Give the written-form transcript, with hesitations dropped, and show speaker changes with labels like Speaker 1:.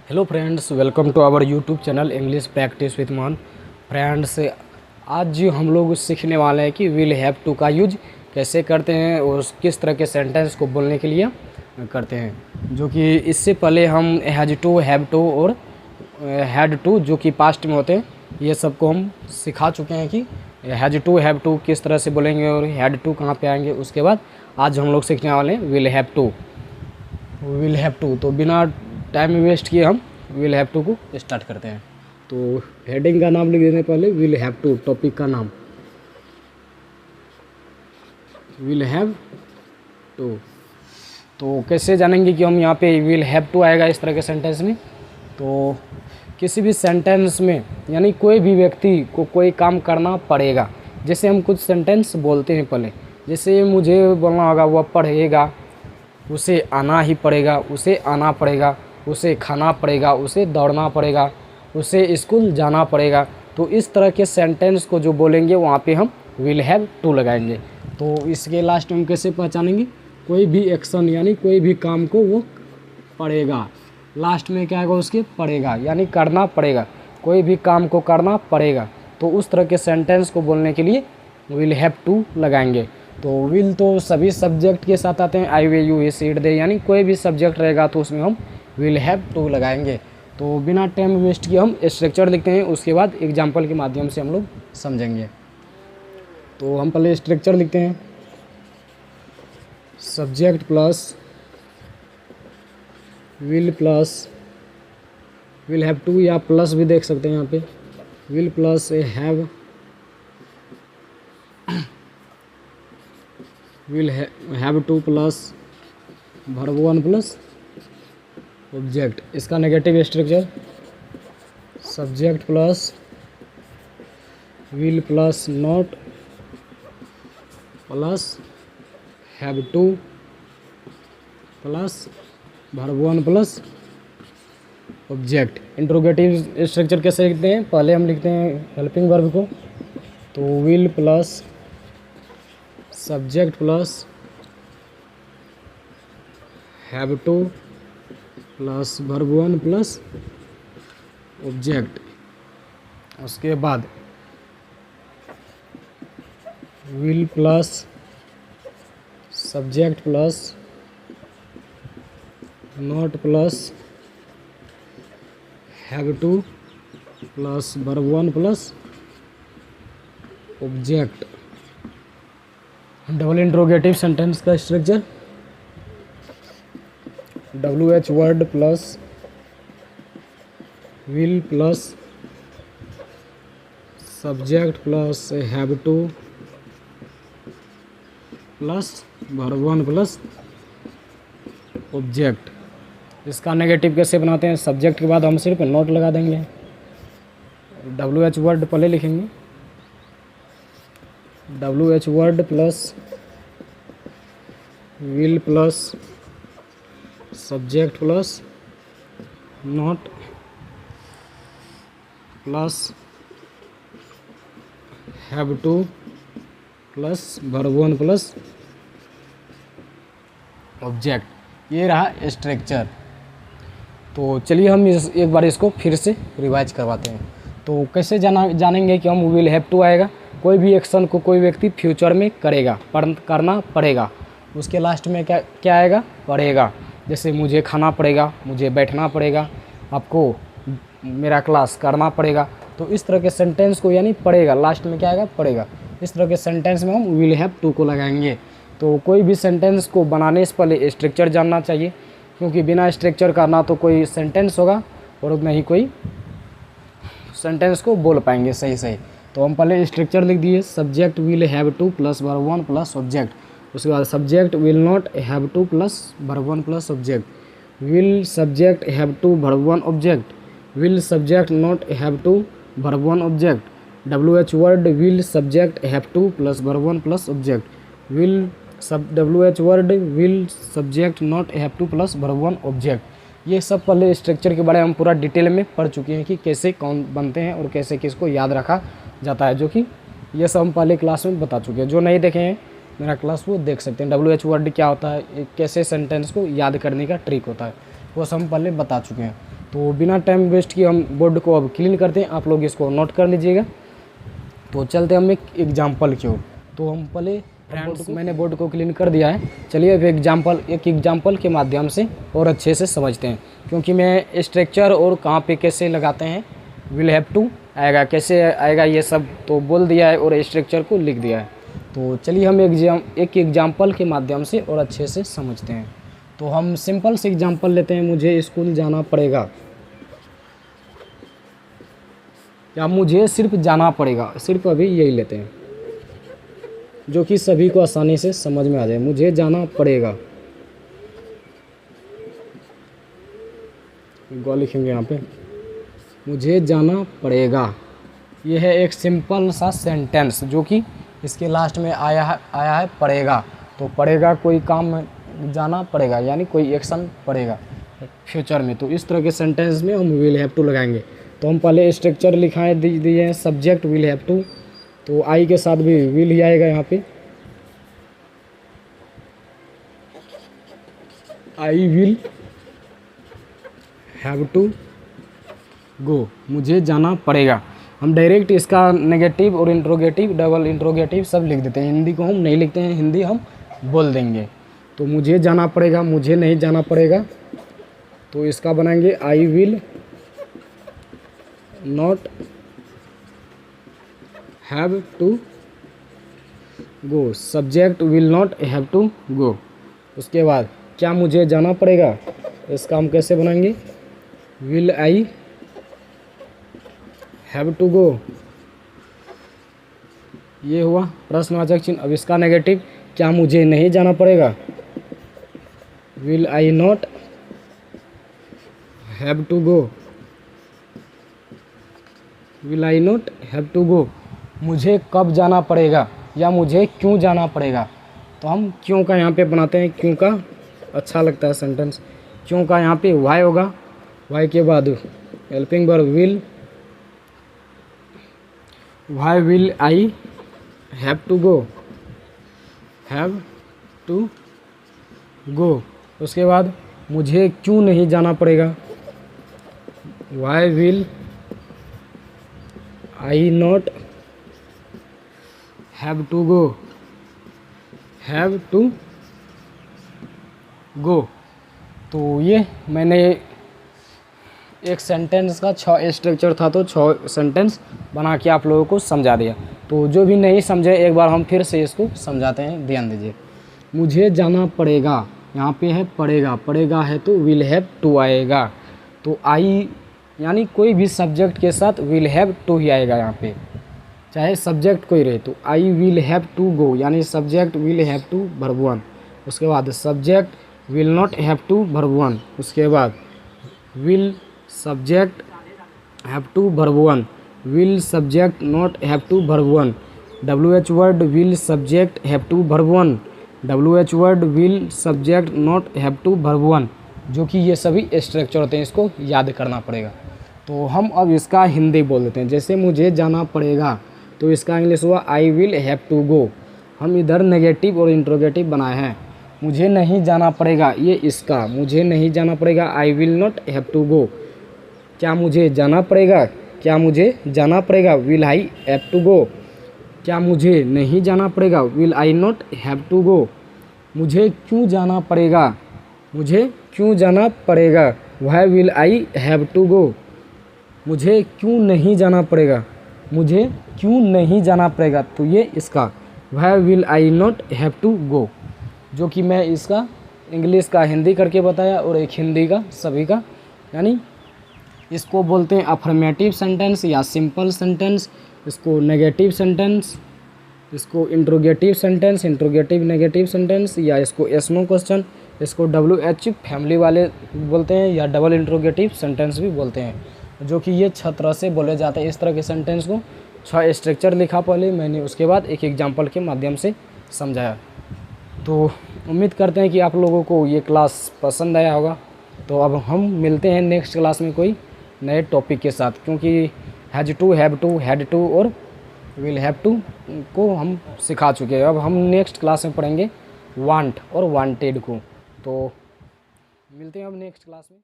Speaker 1: Hello friends, welcome to our YouTube channel English practice with Maan. Friends, आज हम लोग सीखने वाले हैं कि विल हैव टू का यूज कैसे करते हैं और किस तरह के सेंटेंस को बोलने के लिए करते हैं। जो कि इससे पहले हम हैज टू, हैव टू और हैड टू जो कि पास्ट में होते हैं, ये सब को हम सिखा चुके हैं कि हैज टू, हैव टू किस तरह से बोलेंगे और हैड टू कहाँ पे आएंगे। उसके बाद आज हम लोग सीखने वाले हैं will have to. Will have to, तो बिना टाइम वेस्ट किए हम विल हैव टू को स्टार्ट करते हैं। तो हेडिंग का नाम लिख देने पहले विल हैव टू, टॉपिक का नाम विल हैव टू। तो कैसे जानेंगे कि हम यहाँ पे विल हैव टू आएगा इस तरह के सेंटेंस में। तो किसी भी सेंटेंस में यानी कोई भी व्यक्ति को कोई काम करना पड़ेगा। जैसे हम कुछ सेंटेंस बोलते हैं पहले, जैसे मुझे बोलना होगा वह पढ़ेगा, उसे आना ही पड़ेगा, उसे आना पड़ेगा, उसे खाना पड़ेगा, उसे दौड़ना पड़ेगा, उसे स्कूल जाना पड़ेगा। तो इस तरह के सेंटेंस को जो बोलेंगे वहाँ पे हम विल हैव टू लगाएंगे। तो इसके लास्ट में कैसे पहचानेंगे? कोई भी एक्शन यानी कोई भी काम को वो पड़ेगा, लास्ट में क्या आएगा उसके? पड़ेगा, यानी करना पड़ेगा, कोई भी काम को करना पड़ेगा। तो उस तरह के सेंटेंस को बोलने के लिए विल हैव टू लगाएंगे। तो विल तो सभी सब्जेक्ट के साथ आते हैं, आई way you he see it they, यानी कोई भी सब्जेक्ट रहेगा तो उसमें हम विल हैव टू लगाएंगे। तो बिना टाइम वेस्ट किए हम स्ट्रक्चर लिखते हैं, उसके बाद एग्जाम्पल के माध्यम से हम लोग समझेंगे। तो हम पहले स्ट्रक्चर लिखते हैं, subject plus will have to, या प्लस भी देख सकते हैं यहाँ पे, will plus have, will have to plus verb one plus object. इसका negative structure subject plus will plus not plus have to plus verb one plus object. Interrogative structure कैसे लिखते हैं? पहले हम लिखते हैं हेल्पिंग वर्ब को, तो will plus subject plus have to plus verb one plus object. उसके बाद will plus subject plus not plus have to plus verb one plus object. Double interrogative sentence का structure WH word plus will plus subject plus have to plus verb one plus object. इसका negative कैसे बनाते हैं? Subject के बाद हम सिर्फ note लगा देंगे, WH वर्ड पहले लिखेंगे, WH word plus will plus subject plus not plus have to plus verb one plus object. ये रहा स्ट्रक्चर। तो चलिए हम एक बार इसको फिर से रिवाइज करवाते हैं। तो कैसे जानेंगे कि हम विल हैव टू आएगा? कोई भी एक्शन को कोई व्यक्ति फ्यूचर में करेगा, करना पड़ेगा, उसके लास्ट में क्या आएगा? पड़ेगा। जैसे मुझे खाना पड़ेगा, मुझे बैठना पड़ेगा, आपको मेरा क्लास करना पड़ेगा। तो इस तरह के सेंटेंस को यानी पड़ेगा, लास्ट में क्या आएगा? पड़ेगा। इस तरह के सेंटेंस में हम विल हैव टू को लगाएंगे। तो कोई भी सेंटेंस को बनाने से पहले स्ट्रक्चर जानना चाहिए, क्योंकि बिना स्ट्रक्चर का ना तो कोई सेंटेंस होगा और ना ही कोई सेंटेंस को बोल पाएंगे सही। तो हम पहले स्ट्रक्चर लिख दिए, subject will have to plus verb one plus object. उसके बाद subject will not have to plus verb one plus object, will subject have to verb one object, will subject not have to verb one object, WH word will subject have to plus verb one plus object, WH word will subject not have to plus verb one object. ये सब पहले structure के बारे में हम पूरा detail में पढ़ चुके हैं कि कैसे कौन बनते हैं और कैसे किसको याद रखा जाता है, जो कि ये सब हम पहले क्लास में बता चुके हैं। जो नहीं देखे हैं मेरा क्लास वो देख सकते हैं। WH वर्ड क्या होता है, कैसे सेंटेंस को याद करने का ट्रिक होता है, वो सब हम पहले बता चुके हैं। तो बिना टाइम वेस्ट किए हम बोर्ड को अब क्लीन करते हैं, आप लोग इसको नोट कर लीजिएगा। तो चलते हैं हम एक एग्जाम्पल की ओर। तो हम पहले फ्रेंड्स मैंने बोर्ड को क्लीन कर दिया है, चलिए अब एक एग्जाम्पल के माध्यम से और अच्छे से समझते हैं, क्योंकि मैं स्ट्रक्चर और कहाँ पे कैसे लगाते हैं विल हैव टू आएगा, कैसे आएगा ये सब तो बोल दिया है और स्ट्रक्चर को लिख दिया है। तो चलिए हम एक एग्जाम्पल के माध्यम से और अच्छे से समझते हैं। तो हम सिंपल से एग्जाम्पल लेते हैं, मुझे स्कूल जाना पड़ेगा, या मुझे सिर्फ जाना पड़ेगा, सिर्फ अभी यही लेते हैं जो कि सभी को आसानी से समझ में आ जाए। मुझे जाना पड़ेगा, गौ लिखेंगे यहाँ पे, मुझे जाना पड़ेगा। यह है एक सिंपल सा सेंटेंस जो कि इसके लास्ट में आया है पड़ेगा। तो पड़ेगा कोई काम में जाना पड़ेगा, यानी कोई एक्शन पड़ेगा फ्यूचर में। तो इस तरह के सेंटेंस में हम विल हैव टू लगाएंगे। तो हम पहले स्ट्रक्चर लिखाए दिए हैं, सब्जेक्ट विल हैव टू, तो आई के साथ भी विल ही आएगा यहाँ पे, I will have to go, मुझे जाना पड़ेगा। हम डायरेक्ट इसका नेगेटिव और इंट्रोगेटिव, डबल इंट्रोगेटिव सब लिख देते हैं। हिंदी को हम नहीं लिखते हैं, हिंदी हम बोल देंगे। तो मुझे जाना पड़ेगा, मुझे नहीं जाना पड़ेगा, तो इसका बनाएंगे I will not have to go, subject will not have to go. उसके बाद क्या मुझे जाना पड़ेगा, इसका हम कैसे बनाएंगे, will I have to go, ये हुआ प्रश्नवाचक चिन्ह। अब इसका नेगेटिव, क्या मुझे नहीं जाना पड़ेगा, will I not have to go, will I not have to go. मुझे कब जाना पड़ेगा या मुझे क्यों जाना पड़ेगा, तो हम क्यों का यहाँ पे बनाते हैं, क्यों का अच्छा लगता है सेंटेंस। क्यों का यहाँ पे वाई होगा, वाई के बाद helping verb will, why will I have to go, have to go. उसके बाद मुझे क्यों नहीं जाना पड़ेगा, why will I not have to go, have to go. तो ये मैंने एक सेंटेंस का 6 स्ट्रक्चर था, तो 6 सेंटेंस बना के आप लोगों को समझा दिया। तो जो भी नहीं समझे एक बार हम फिर से इसको समझाते हैं, ध्यान दीजिए। मुझे जाना पड़ेगा, यहाँ पे है पड़ेगा, पड़ेगा है तो विल हैव टू आएगा। तो आई यानी कोई भी सब्जेक्ट के साथ विल हैव टू ही आएगा यहाँ पे, चाहे सब्जेक्ट कोई रहे। तो I will have to go यानी subject will have to verb 1। उसके बाद subject will not have to verb 1। उसके बाद will subject have to verb 1, will subject not have to verb 1, WH word will subject have to verb 1, WH word will subject not have to verb 1, जो कि ये सभी structure होते हैं, इसको याद करना पड़ेगा। तो हम अब इसका हिंदी बोल देते हैं। जैसे मुझे जाना पड़ेगा, तो इसका इंग्लिश हुआ I will have to go. हम इधर नेगेटिव और इंट्रोगेटिव बनाए हैं। मुझे नहीं जाना पड़ेगा, ये इसका मुझे नहीं जाना पड़ेगा, I will not have to go. क्या मुझे जाना पड़ेगा, क्या मुझे जाना पड़ेगा, will I have to go. क्या मुझे नहीं जाना पड़ेगा, will I not have to go. मुझे क्यों जाना पड़ेगा, मुझे क्यों जाना पड़ेगा, why will I have to go. मुझे क्यों नहीं जाना पड़ेगा, मुझे क्यों नहीं जाना पड़ेगा, तो ये इसका why will I not have to go, जो कि मैं इसका इंग्लिश का हिंदी करके बताया और एक हिंदी का सभी का। यानी इसको बोलते हैं अफर्मेटिव सेंटेंस या सिंपल सेंटेंस, इसको नेगेटिव सेंटेंस, इसको interrogative sentence, interrogative negative sentence, या इसको एस नो क्वेश्चन, इसको WH फैमिली वाले बोलते हैं, या डबल इंट्रोगेटिव सेंटेंस भी बोलते हैं, जो कि ये 6 तरह से बोले जाते हैं। इस तरह के सेंटेंस को 6 स्ट्रक्चर लिखा पहले मैंने, उसके बाद एक एग्जाम्पल के माध्यम से समझाया। तो उम्मीद करते हैं कि आप लोगों को ये क्लास पसंद आया होगा। तो अब हम मिलते हैं नेक्स्ट क्लास में कोई नए टॉपिक के साथ, क्योंकि has to, have to, had to और विल हैव टू को हम सिखा चुके हैं। अब हम नेक्स्ट क्लास में पढ़ेंगे वांट और वांटेड को। तो मिलते हैं अब नेक्स्ट क्लास में।